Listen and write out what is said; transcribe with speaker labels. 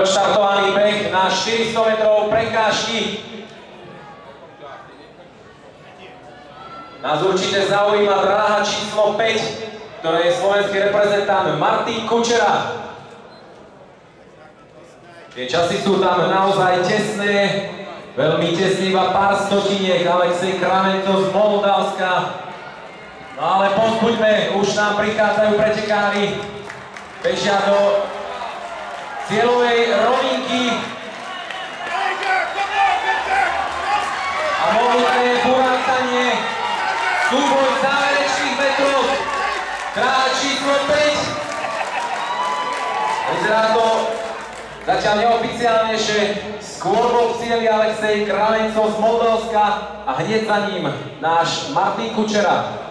Speaker 1: Preodštartovaný beh na 400 metrov prekážky. Nás určite zaujíma dráha číslo 5, ktoré je slovenský reprezentant Martin Kučera. Tie časy sú tam naozaj tesné, veľmi tesný, iba pár stotiniek. Alexej Kravenco z Moldavska. No ale pozbuďme, už nám prichádzajú pretekári, bežia do cieľovej rovinky. A mohutné burácanie, súboj záverečných metrov, dráha číslo 5. Vyzerá to zatiaľ neoficiálnejšie, skôr bol v cieli Alexej Kravenco z Moldavska a hneď za ním náš Martin Kučera.